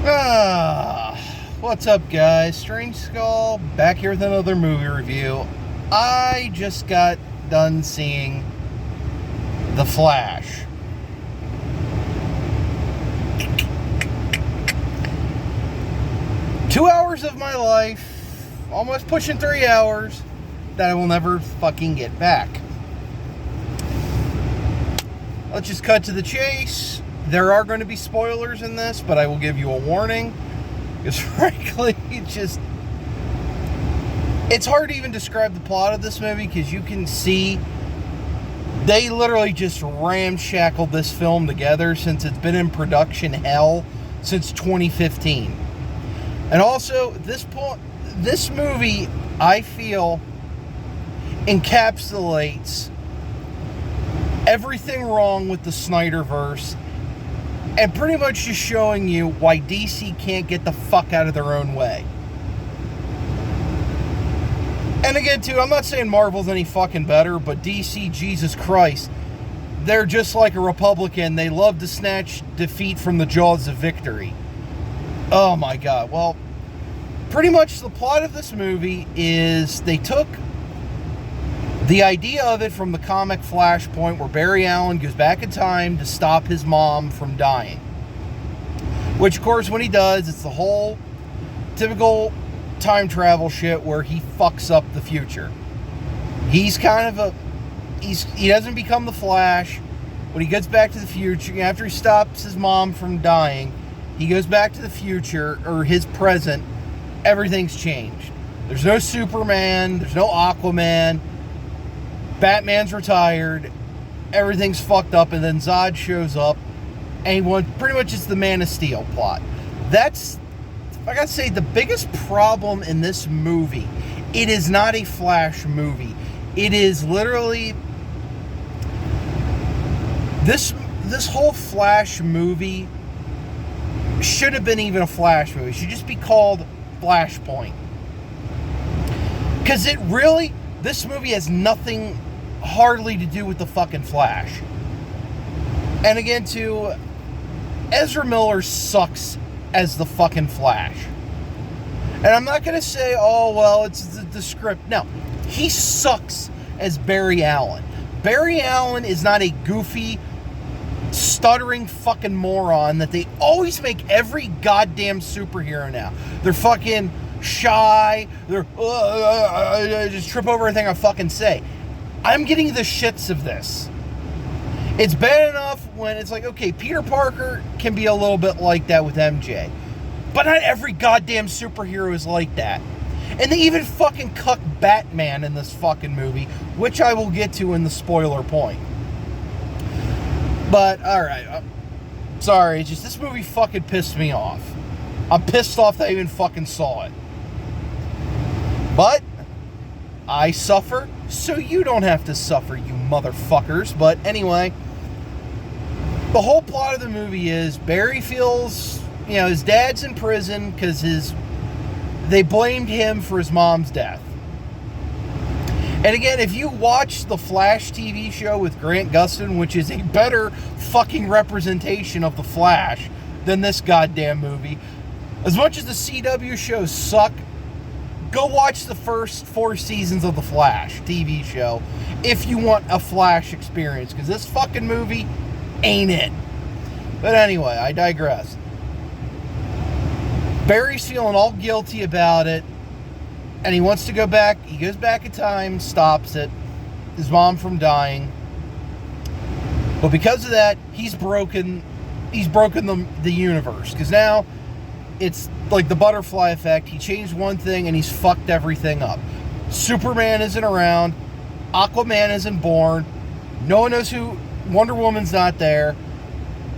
Ah, what's up, guys? Strange Skull back here with another movie review. I just got done seeing The Flash. Two hours of my life, almost pushing 3 hours, that I will never fucking get back. Let's just cut to the chase. There are going to be spoilers in this, but I will give you a warning. Because frankly, it's hard to even describe the plot of this movie because you can see they literally just ramshackled this film together since it's been in production hell since 2015. And also, this movie, I feel, encapsulates everything wrong with the Snyderverse and pretty much just showing you why DC can't get the fuck out of their own way. And again, too, I'm not saying Marvel's any fucking better, but DC, Jesus Christ, they're just like a Republican. They love to snatch defeat from the jaws of victory. Oh my God. Well, pretty much the plot of this movie is they took the idea of it from the comic Flashpoint, where Barry Allen goes back in time to stop his mom from dying. Which, of course, when he does, it's the whole typical time travel shit where he fucks up the future. He's kind of he doesn't become the Flash. When he gets back to the future, after he stops his mom from dying, he goes back to the future, or his present. Everything's changed. There's no Superman. There's no Aquaman. Batman's retired, everything's fucked up, and then Zod shows up, and pretty much it's the Man of Steel plot. That's, I gotta say, the biggest problem in this movie. It is not a Flash movie. It is literally, this whole Flash movie should have been even a Flash movie. It should just be called Flashpoint. Because this movie has nothing hardly to do with the fucking Flash. And again, too, Ezra Miller sucks as the fucking Flash. And I'm not going to say, oh, well, it's the script. No, he sucks as Barry Allen. Barry Allen is not a goofy, stuttering fucking moron that they always make every goddamn superhero now. They're fucking shy, they're just trip over everything I fucking say. I'm getting the shits of this. It's bad enough when it's like, okay, Peter Parker can be a little bit like that with MJ, but not every goddamn superhero is like that. And they even fucking cuck Batman in this fucking movie, which I will get to in the spoiler point. But alright, sorry, it's just this movie fucking pissed me off. I'm pissed off that I even fucking saw it. But I suffer, so you don't have to suffer, you motherfuckers. But anyway, the whole plot of the movie is Barry feels, his dad's in prison because they blamed him for his mom's death. And again, if you watch the Flash TV show with Grant Gustin, which is a better fucking representation of the Flash than this goddamn movie, as much as the CW shows suck, go watch the first 4 seasons of The Flash TV show if you want a Flash experience, because this fucking movie ain't it. But anyway, I digress. Barry's feeling all guilty about it, and he wants to go back. He goes back in time, stops it, his mom from dying. But because of that, he's broken the universe, because now it's like the butterfly effect. He changed one thing and he's fucked everything up. Superman isn't around. Aquaman isn't born. No one knows who. Wonder Woman's not there.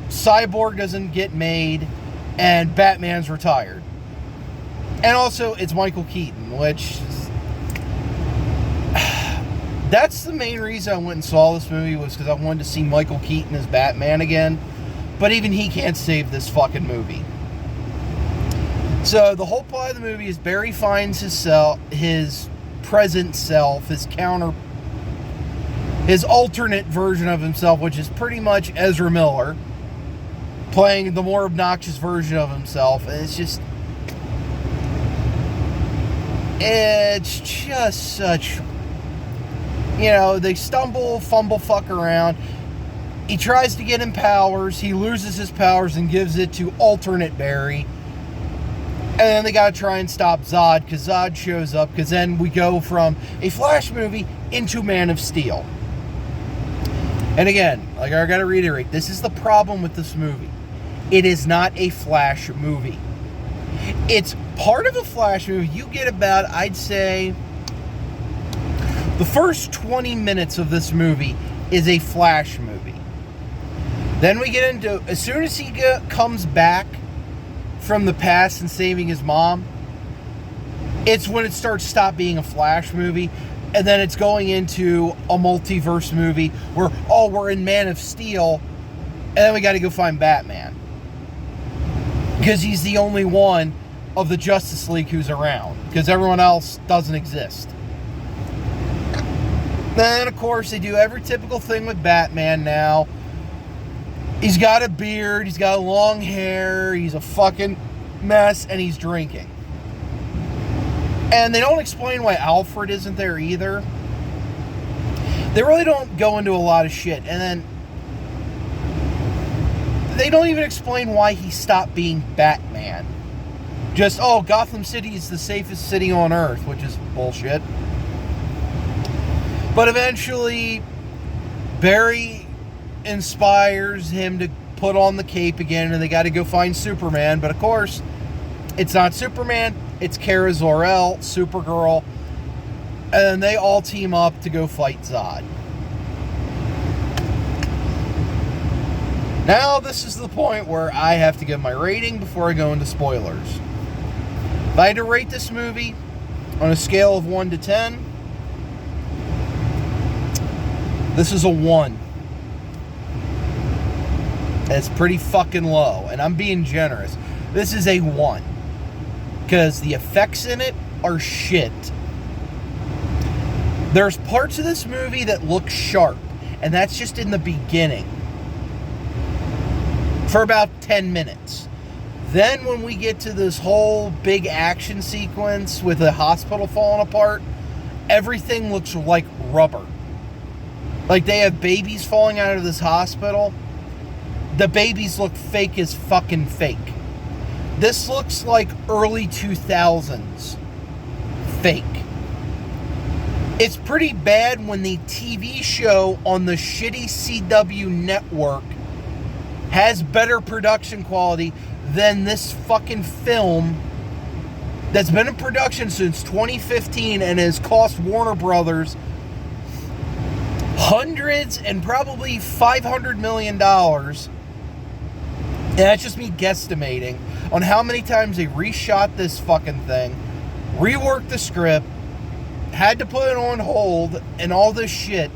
Cyborg doesn't get made. And Batman's retired. And also, it's Michael Keaton, which that's the main reason I went and saw this movie, was because I wanted to see Michael Keaton as Batman again. But even he can't save this fucking movie. So the whole plot of the movie is Barry finds his present self, his alternate version of himself, which is pretty much Ezra Miller, playing the more obnoxious version of himself. And it's just such, they stumble, fumble, fuck around. He tries to get him powers. He loses his powers and gives it to alternate Barry. And then they got to try and stop Zod, because Zod shows up, because then we go from a Flash movie into Man of Steel. And again, like I got to reiterate, this is the problem with this movie. It is not a Flash movie. It's part of a Flash movie. You get about, I'd say, the first 20 minutes of this movie is a Flash movie. Then we get into, as soon as he comes back from the past and saving his mom, it's when it starts to stop being a Flash movie. And then it's going into a multiverse movie where, we're in Man of Steel, and then we got to go find Batman. Because he's the only one of the Justice League who's around. Because everyone else doesn't exist. Then, of course, they do every typical thing with Batman now. He's got a beard, he's got long hair, he's a fucking mess, and he's drinking. And they don't explain why Alfred isn't there either. They really don't go into a lot of shit. And then they don't even explain why he stopped being Batman. Just, Gotham City is the safest city on Earth, which is bullshit. But eventually, Barry inspires him to put on the cape again, and they got to go find Superman. But of course, it's not Superman, it's Kara Zor-El, Supergirl, and then they all team up to go fight Zod. Now this is the point where I have to give my rating before I go into spoilers. If I had to rate this movie on a scale of 1 to 10, this is a 1. It's pretty fucking low, and I'm being generous. This is a 1. Because the effects in it are shit. There's parts of this movie that look sharp, and that's just in the beginning. For about 10 minutes. Then when we get to this whole big action sequence with the hospital falling apart, everything looks like rubber. Like they have babies falling out of this hospital. The babies look fake as fucking fake. This looks like early 2000s fake. It's pretty bad when the TV show on the shitty CW network has better production quality than this fucking film that's been in production since 2015 and has cost Warner Brothers hundreds and probably $500 million. And that's just me guesstimating on how many times they reshot this fucking thing, reworked the script, had to put it on hold, and all this shit.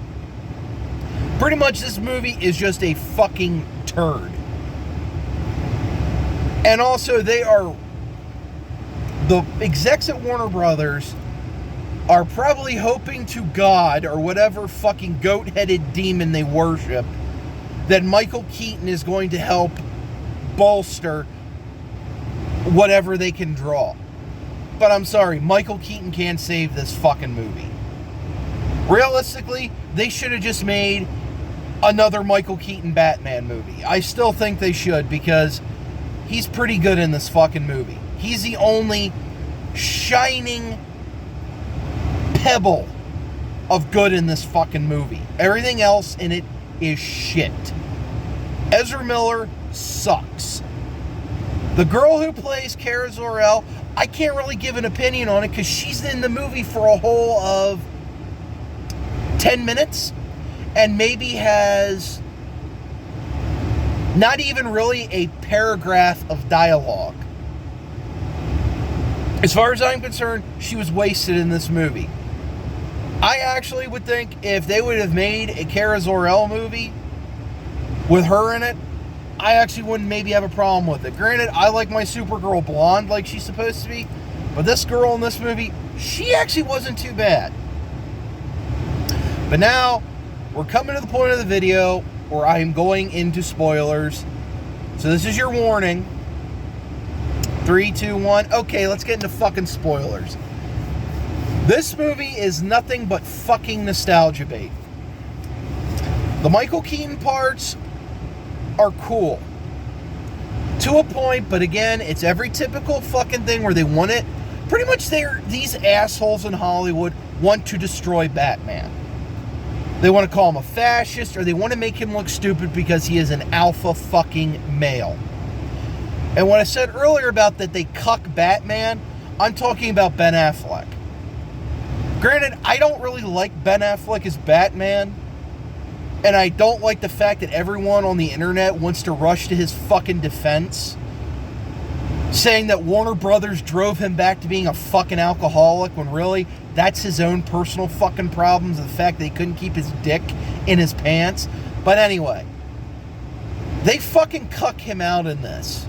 Pretty much this movie is just a fucking turd. And also the execs at Warner Brothers are probably hoping to God, or whatever fucking goat-headed demon they worship, that Michael Keaton is going to help bolster whatever they can draw. But I'm sorry, Michael Keaton can't save this fucking movie. Realistically, they should have just made another Michael Keaton Batman movie. I still think they should, because he's pretty good in this fucking movie. He's the only shining pebble of good in this fucking movie. Everything else in it is shit. Ezra Miller sucks. The girl who plays Kara Zor-El, I can't really give an opinion on it because she's in the movie for a whole of 10 minutes and maybe has not even really a paragraph of dialogue. As far as I'm concerned, she was wasted in this movie. I actually would think if they would have made a Kara Zor-El movie with her in it, I actually wouldn't maybe have a problem with it. Granted, I like my Supergirl blonde like she's supposed to be, but this girl in this movie, she actually wasn't too bad. But now, we're coming to the point of the video where I am going into spoilers. So this is your warning. 3, 2, 1. Okay, let's get into fucking spoilers. This movie is nothing but fucking nostalgia bait. The Michael Keaton parts are cool. To a point, but again, it's every typical fucking thing where they want it. Pretty much these assholes in Hollywood want to destroy Batman. They want to call him a fascist, or they want to make him look stupid because he is an alpha fucking male. And when I said earlier about that they cuck Batman, I'm talking about Ben Affleck. Granted, I don't really like Ben Affleck as Batman, and I don't like the fact that everyone on the internet wants to rush to his fucking defense, saying that Warner Brothers drove him back to being a fucking alcoholic, when really, that's his own personal fucking problems, the fact that he couldn't keep his dick in his pants. But anyway, they fucking cuck him out in this.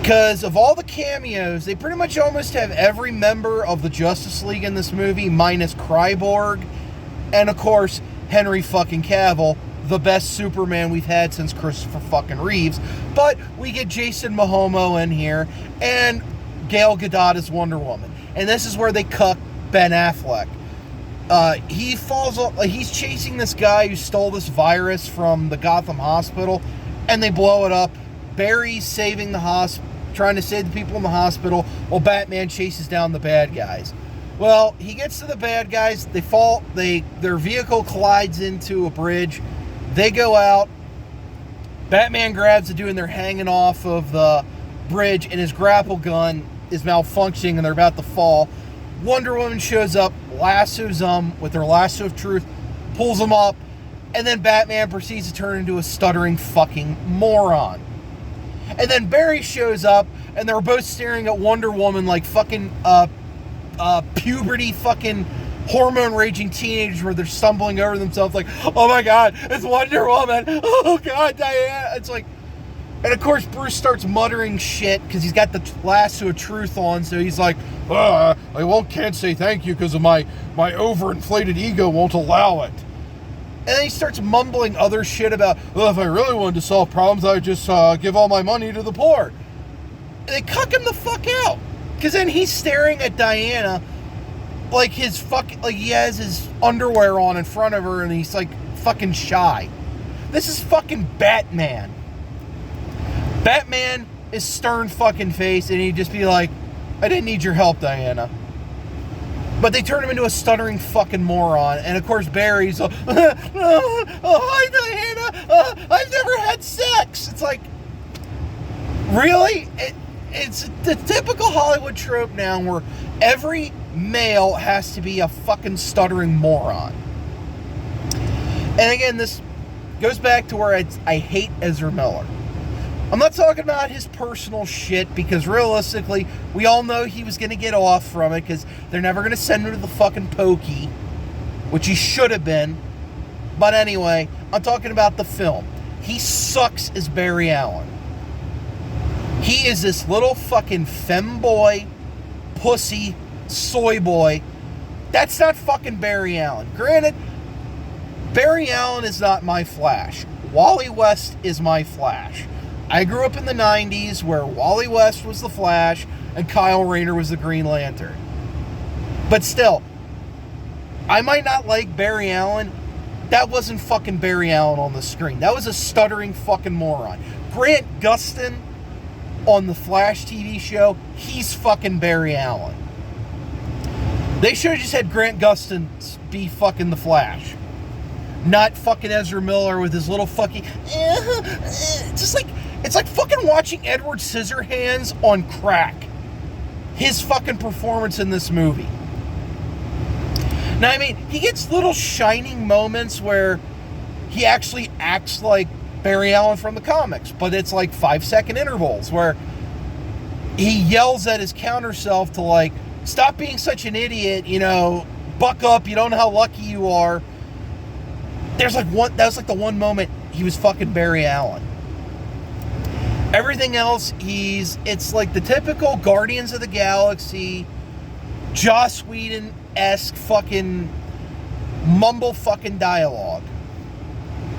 Because of all the cameos, they pretty much almost have every member of the Justice League in this movie, minus Cyborg, and of course, Henry fucking Cavill, the best Superman we've had since Christopher fucking Reeves. But we get Jason Momoa in here, and Gal Gadot as Wonder Woman. And this is where they cuck Ben Affleck. He's chasing this guy who stole this virus from the Gotham hospital, and they blow it up. Barry's saving the hospital, trying to save the people in the hospital, while Batman chases down the bad guys. Well, he gets to the bad guys, they fall, their vehicle collides into a bridge, they go out, Batman grabs the dude and they're hanging off of the bridge, and his grapple gun is malfunctioning and they're about to fall. Wonder Woman shows up, lassos them with her lasso of truth, pulls them up, and then Batman proceeds to turn into a stuttering fucking moron. And then Barry shows up, and they're both staring at Wonder Woman like fucking puberty fucking hormone raging teenagers, where they're stumbling over themselves like, oh my god, it's Wonder Woman, oh god, Diana. It's like, and of course Bruce starts muttering shit because he's got the lasso of truth on, so he's like, can't say thank you because of my overinflated ego won't allow it. And then he starts mumbling other shit about, if I really wanted to solve problems, I would just give all my money to the poor. And they cuck him the fuck out. Because then he's staring at Diana like he has his underwear on in front of her, and he's like fucking shy. This is fucking Batman. Batman is stern fucking face, and he'd just be like, I didn't need your help, Diana. But they turn him into a stuttering fucking moron. And of course Barry's, oh hi Diana, I've never had sex. It's like, really? It's the typical Hollywood trope now where every male has to be a fucking stuttering moron. And again, this goes back to where I hate Ezra Miller. I'm not talking about his personal shit, because realistically, we all know he was going to get off from it, because they're never going to send him to the fucking pokey, which he should have been. But anyway, I'm talking about the film. He sucks as Barry Allen. He is this little fucking femboy, pussy, soy boy. That's not fucking Barry Allen. Granted, Barry Allen is not my Flash. Wally West is my Flash. I grew up in the 90s where Wally West was the Flash and Kyle Rayner was the Green Lantern. But still, I might not like Barry Allen. That wasn't fucking Barry Allen on the screen. That was a stuttering fucking moron. Grant Gustin on the Flash TV show, he's fucking Barry Allen. They should have just had Grant Gustin be fucking the Flash. Not fucking Ezra Miller with his little fucking... It's like fucking watching Edward Scissorhands on crack. His fucking performance in this movie. Now, I mean, he gets little shining moments where he actually acts like Barry Allen from the comics, but it's like 5-second intervals where he yells at his counter self to like, stop being such an idiot, buck up, you don't know how lucky you are. That was like the one moment he was fucking Barry Allen. Everything else, it's like the typical Guardians of the Galaxy, Joss Whedon-esque fucking mumble fucking dialogue.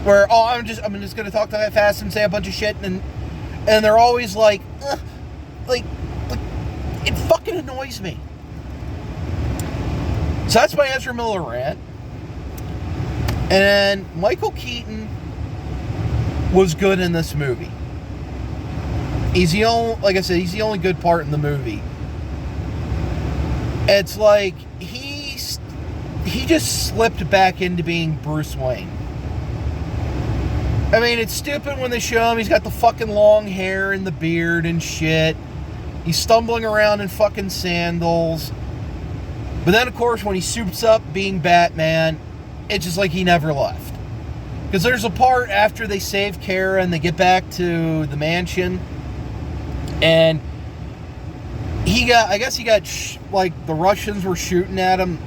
where I'm just gonna talk that fast and say a bunch of shit, and they're always like it fucking annoys me. So that's my Ezra Miller rant. And Michael Keaton was good in this movie. He's the only, like I said, he's the only good part in the movie. It's like he just slipped back into being Bruce Wayne. I mean, it's stupid when they show him. He's got the fucking long hair and the beard and shit. He's stumbling around in fucking sandals. But then, of course, when he suits up being Batman, it's just like he never left. Because there's a part after they save Kara and they get back to the mansion. And I guess he got, like, the Russians were shooting at him.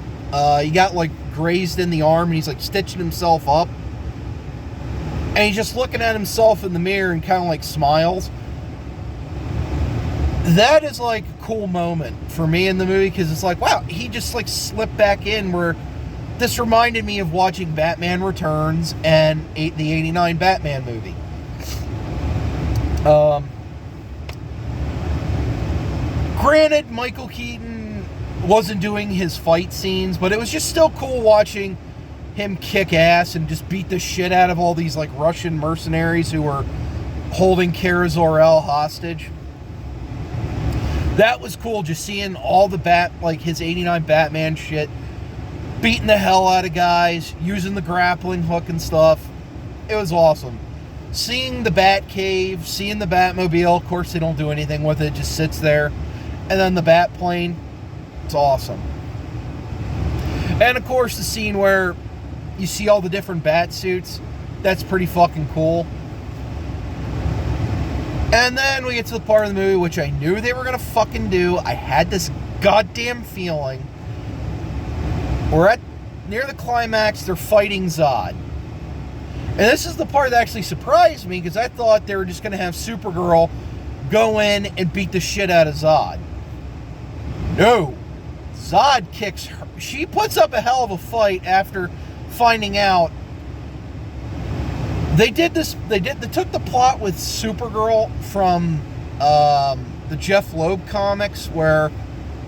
He got, like, grazed in the arm and he's, like, stitching himself up. And he's just looking at himself in the mirror and kind of, like, smiles. That is, like, a cool moment for me in the movie, because it's like, wow, he just, like, slipped back in, where this reminded me of watching Batman Returns and the 89 Batman movie. Granted, Michael Keaton wasn't doing his fight scenes, but it was just still cool watching him kick ass and just beat the shit out of all these, like, Russian mercenaries who were holding Kara Zor-El hostage. That was cool, just seeing all the his 89 Batman shit, beating the hell out of guys, using the grappling hook and stuff. It was awesome. Seeing the Batcave, seeing the Batmobile, of course they don't do anything with it, just sits there. And then the Batplane, it's awesome. And of course the scene where you see all the different bat suits, that's pretty fucking cool. And then we get to the part of the movie which I knew they were going to fucking do. I had this goddamn feeling. We're near the climax, they're fighting Zod. And this is the part that actually surprised me, because I thought they were just going to have Supergirl go in and beat the shit out of Zod. No. Zod kicks her. She puts up a hell of a fight after finding out. They took the plot with Supergirl from the Jeff Loeb comics, where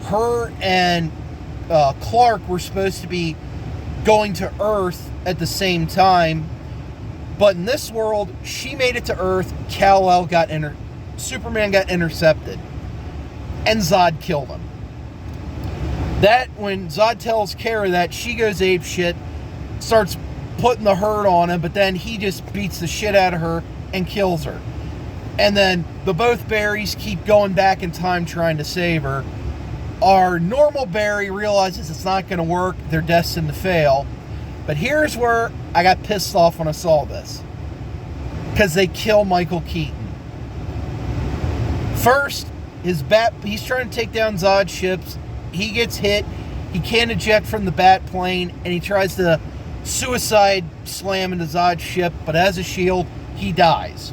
her and Clark were supposed to be going to Earth at the same time, but in this world, she made it to Earth, Kal-El Superman got intercepted, and Zod killed him. That, when Zod tells Kara that, she goes apeshit, starts putting the hurt on him, but then he just beats the shit out of her and kills her. And then the both Barrys keep going back in time trying to save her. Our normal Barry realizes it's not going to work. They're destined to fail. But here's where I got pissed off when I saw this. Because they kill Michael Keaton. First, he's trying to take down Zod's ships. He gets hit. He can't eject from the Batplane, and he tries to suicide slam into Zod's ship, but as a shield, he dies.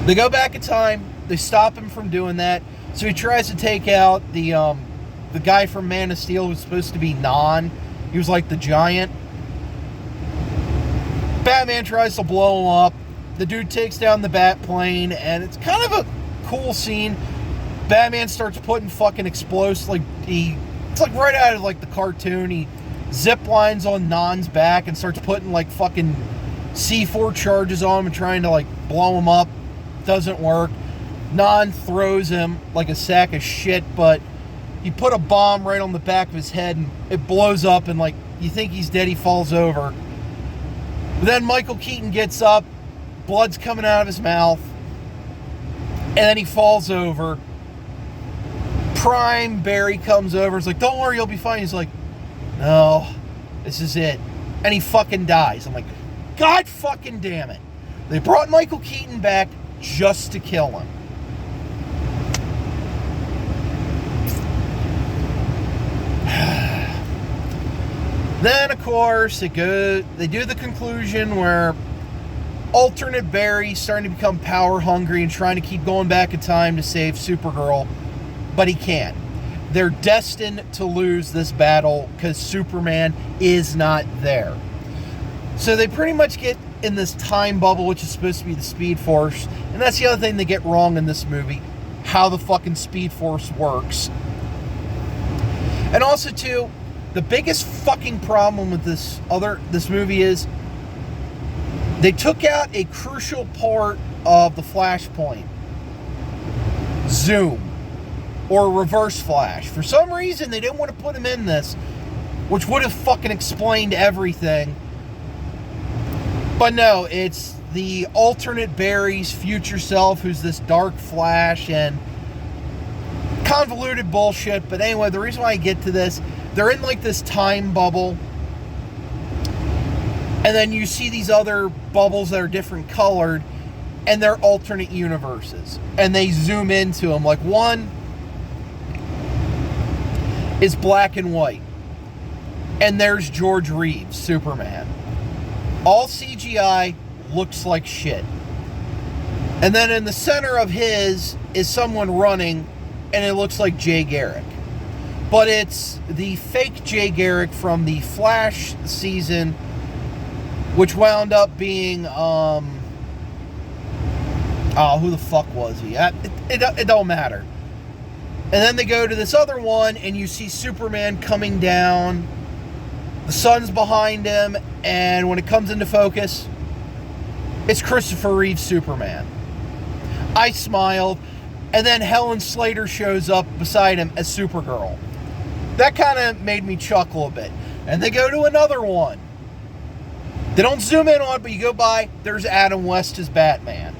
They go back in time. They stop him from doing that. So he tries to take out the guy from Man of Steel who's supposed to be Non. He was like the giant. Batman tries to blow him up. The dude takes down the Batplane, and it's kind of a cool scene. Batman starts putting fucking explosives, it's like right out of like the cartoon. He zip lines on Non's back and starts putting like fucking C4 charges on him and trying to like blow him up. Doesn't work. Non throws him like a sack of shit, but he put a bomb right on the back of his head and it blows up, and like you think he's dead, he falls over. But then Michael Keaton gets up, blood's coming out of his mouth, and then he falls over. Prime Barry comes over, he's like, don't worry, you'll be fine. He's like, no, this is it. And he fucking dies. I'm like, God fucking damn it. They brought Michael Keaton back just to kill him. Then, of course, they do the conclusion where alternate Barry's starting to become power hungry and trying to keep going back in time to save Supergirl, but he can't. They're destined to lose this battle because Superman is not there. So they pretty much get in this time bubble, which is supposed to be the Speed Force. And that's the other thing they get wrong in this movie, how the fucking Speed Force works. And also, too, the biggest fucking problem with this movie is they took out a crucial part of the Flashpoint. Zoom. Or Reverse Flash. For some reason, they didn't want to put him in this, which would have fucking explained everything. But no, it's the alternate Barry's future self, who's this dark Flash, and convoluted bullshit. But anyway, the reason why I get to this, they're in like this time bubble, and then you see these other bubbles that are different colored, and they're alternate universes, and they zoom into them. Like, one is black and white, and there's George Reeves, Superman. All CGI, looks like shit. And then in the center of his is someone running, and it looks like Jay Garrick. But it's the fake Jay Garrick from the Flash season, which wound up being, who the fuck was he? It don't matter. And then they go to this other one, and you see Superman coming down. The sun's behind him, and when it comes into focus, it's Christopher Reeve's Superman. I smiled, and then Helen Slater shows up beside him as Supergirl. That kind of made me chuckle a bit. And they go to another one. They don't zoom in on it, but you go by, there's Adam West as Batman.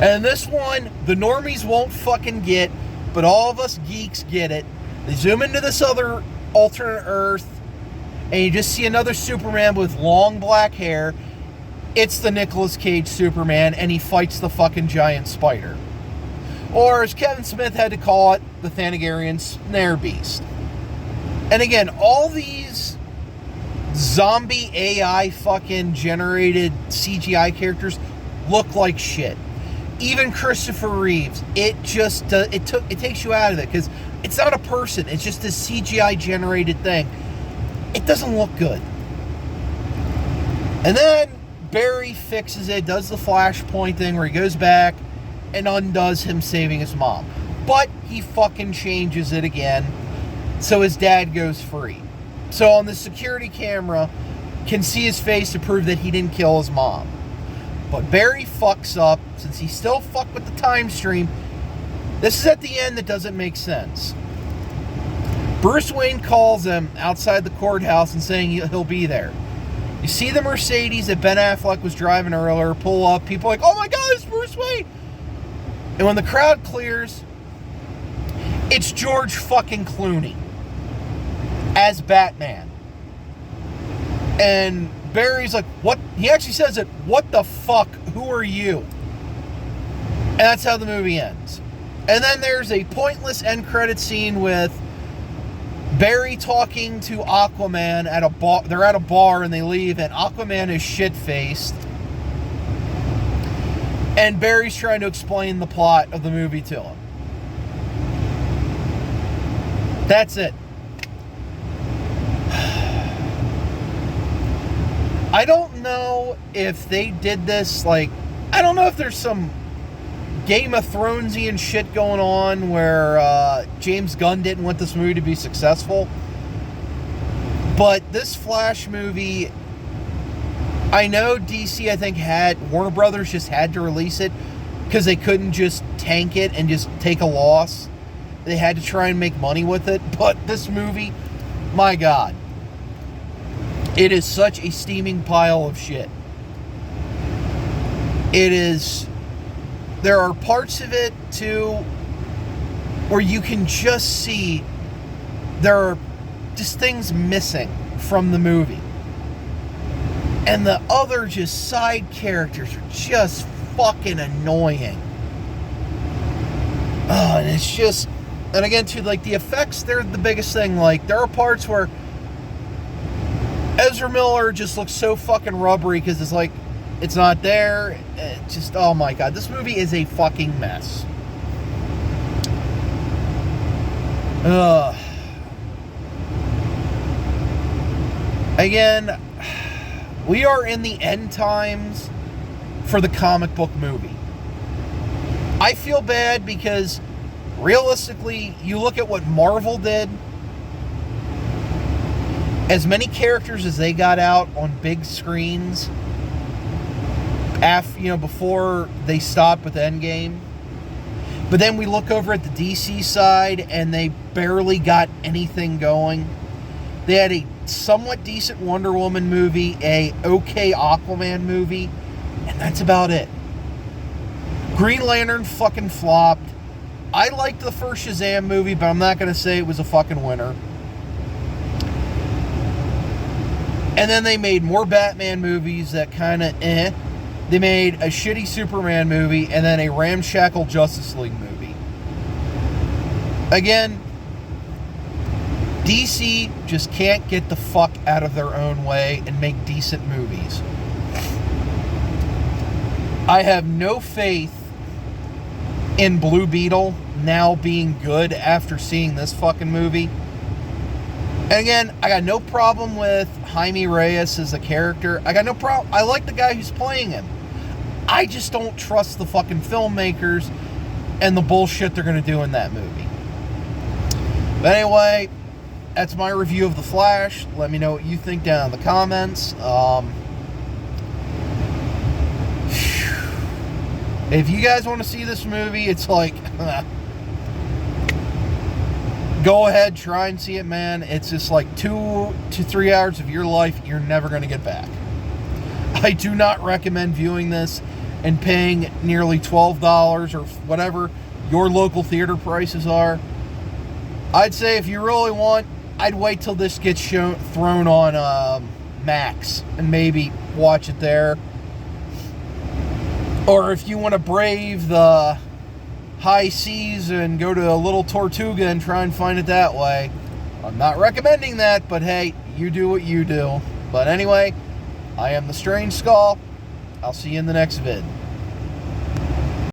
And this one, the normies won't fucking get, but all of us geeks get it. They zoom into this other alternate Earth, and you just see another Superman with long black hair. It's the Nicolas Cage Superman, and he fights the fucking giant spider. Or, as Kevin Smith had to call it, the Thanagarian Snare Beast. And again, all these zombie AI fucking generated CGI characters look like shit. Even Christopher Reeves, it takes you out of it, because it's not a person, it's just this CGI generated thing. It doesn't look good. And then Barry fixes it, does the Flashpoint thing where he goes back and undoes him saving his mom. But he fucking changes it again, so his dad goes free. So on the security camera, can see his face to prove that he didn't kill his mom. But Barry fucks up, since he still fucked with the time stream. This is at the end that doesn't make sense. Bruce Wayne calls him outside the courthouse and saying he'll be there. You see the Mercedes that Ben Affleck was driving earlier pull up. People are like, oh my God, it's Bruce Wayne. And when the crowd clears, it's George fucking Clooney as Batman. And Barry's like, what? He actually says it, what the fuck? Who are you? And that's how the movie ends. And then there's a pointless end credit scene with Barry talking to Aquaman at a bar. They're at a bar and they leave, and Aquaman is shit-faced. And Barry's trying to explain the plot of the movie to him. That's it. I don't know if they did this, like, I don't know if there's some Game of Thronesian shit going on where James Gunn didn't want this movie to be successful. But this Flash movie, I know DC, I think, Warner Brothers just had to release it because they couldn't just tank it and just take a loss. They had to try and make money with it. But this movie, my God, it is such a steaming pile of shit. It is. There are parts of it, too, where you can just see there are just things missing from the movie. And the other just side characters are just fucking annoying. Oh, and it's just... And again, too, like, the effects, they're the biggest thing. Like, there are parts where Ezra Miller just looks so fucking rubbery because it's like, it's not there. It just, oh my God. This movie is a fucking mess. Again, we are in the end times for the comic book movie. I feel bad because realistically, you look at what Marvel did, as many characters as they got out on big screens before they stopped with Endgame. But then we look over at the DC side and they barely got anything going. They had a somewhat decent Wonder Woman movie, a okay Aquaman movie, and that's about it. Green Lantern fucking flopped. I liked the first Shazam movie, but I'm not going to say it was a fucking winner. And then they made more Batman movies that kind of They made a shitty Superman movie and then a ramshackle Justice League movie. Again, DC just can't get the fuck out of their own way and make decent movies. I have no faith in Blue Beetle now being good after seeing this fucking movie. And again, I got no problem with Jaime Reyes as a character. I got no problem. I like the guy who's playing him. I just don't trust the fucking filmmakers and the bullshit they're going to do in that movie. But anyway, that's my review of The Flash. Let me know what you think down in the comments. If you guys want to see this movie, it's like... go ahead, try and see it, man. It's just like 2 to 3 hours of your life you're never going to get back. I do not recommend viewing this and paying nearly $12 or whatever your local theater prices are. I'd say if you really want, I'd wait till this gets thrown on Max and maybe watch it there. Or if you want to brave the high seas and go to a little Tortuga and try and find it that way. I'm not recommending that, but hey, you do what you do. But anyway, I am the Strange Skull. I'll see you in the next vid.